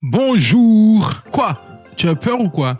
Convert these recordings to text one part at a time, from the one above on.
Bonjour. Quoi? Tu as peur ou quoi?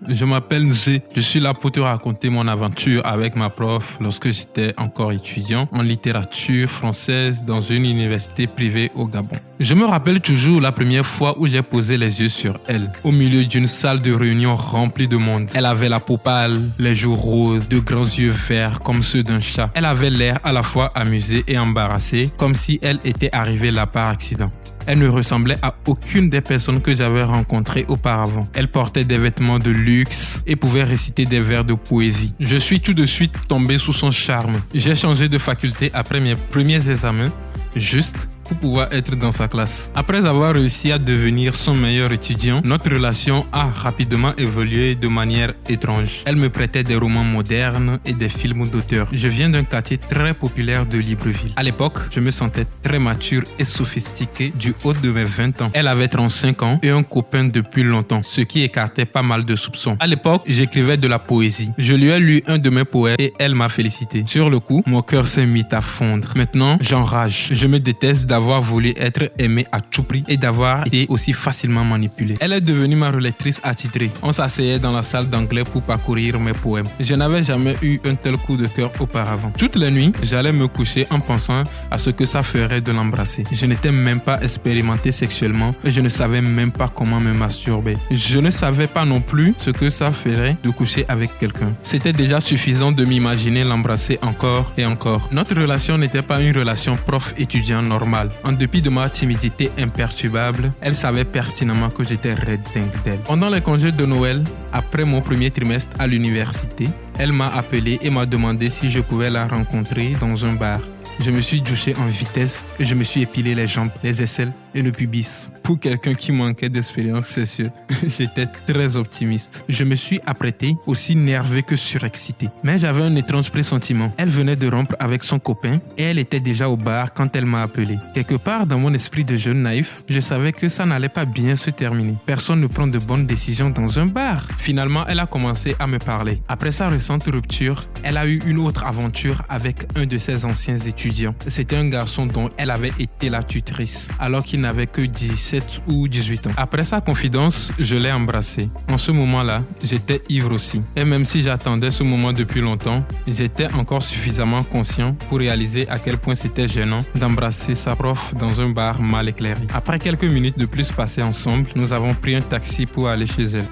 Je m'appelle Nzé. Je suis là pour te raconter mon aventure avec ma prof lorsque j'étais encore étudiant en littérature française dans une université privée au Gabon. Je me rappelle toujours la première fois où j'ai posé les yeux sur elle, au milieu d'une salle de réunion remplie de monde. Elle avait la peau pâle, les joues roses, de grands yeux verts comme ceux d'un chat. Elle avait l'air à la fois amusée et embarrassée, comme si elle était arrivée là par accident. Elle ne ressemblait à aucune des personnes que j'avais rencontrées auparavant. Elle portait des vêtements de luxe et pouvait réciter des vers de poésie. Je suis tout de suite tombé sous son charme. J'ai changé de faculté après mes premiers examens, juste pour pouvoir être dans sa classe. Après avoir réussi à devenir son meilleur étudiant, notre relation a rapidement évolué de manière étrange. Elle me prêtait des romans modernes et des films d'auteur. Je viens d'un quartier très populaire de Libreville. À l'époque, je me sentais très mature et sophistiqué du haut de mes 20 ans. Elle avait 35 ans et un copain depuis longtemps, ce qui écartait pas mal de soupçons. À l'époque, j'écrivais de la poésie. Je lui ai lu un de mes poèmes et elle m'a félicité. Sur le coup, mon cœur s'est mis à fondre. Maintenant, j'enrage. Je me déteste d'avoir voulu être aimé à tout prix et d'avoir été aussi facilement manipulé. Elle est devenue ma relectrice attitrée. On s'asseyait dans la salle d'anglais pour parcourir mes poèmes. Je n'avais jamais eu un tel coup de cœur auparavant. Toutes les nuits, j'allais me coucher en pensant à ce que ça ferait de l'embrasser. Je n'étais même pas expérimenté sexuellement et je ne savais même pas comment me masturber. Je ne savais pas non plus ce que ça ferait de coucher avec quelqu'un. C'était déjà suffisant de m'imaginer l'embrasser encore et encore. Notre relation n'était pas une relation prof-étudiant normale. En dépit de ma timidité imperturbable, elle savait pertinemment que j'étais red dingue d'elle. Pendant les congés de Noël, après mon premier trimestre à l'université, elle m'a appelé et m'a demandé si je pouvais la rencontrer dans un bar. Je me suis douché en vitesse et je me suis épilé les jambes, les aisselles et le pubis. Pour quelqu'un qui manquait d'expérience sexuelle, j'étais très optimiste. Je me suis apprêté, aussi nerveux que surexcité. Mais j'avais un étrange pressentiment. Elle venait de rompre avec son copain et elle était déjà au bar quand elle m'a appelé. Quelque part dans mon esprit de jeune naïf, je savais que ça n'allait pas bien se terminer. Personne ne prend de bonnes décisions dans un bar. Finalement, elle a commencé à me parler. Après sa récente rupture, elle a eu une autre aventure avec un de ses anciens étudiants. C'était un garçon dont elle avait été la tutrice, alors qu'il n'avait que 17 ou 18 ans. Après sa confidence, je l'ai embrassé. En ce moment-là, j'étais ivre aussi. Et même si j'attendais ce moment depuis longtemps, j'étais encore suffisamment conscient pour réaliser à quel point c'était gênant d'embrasser sa prof dans un bar mal éclairé. Après quelques minutes de plus passées ensemble, nous avons pris un taxi pour aller chez elle.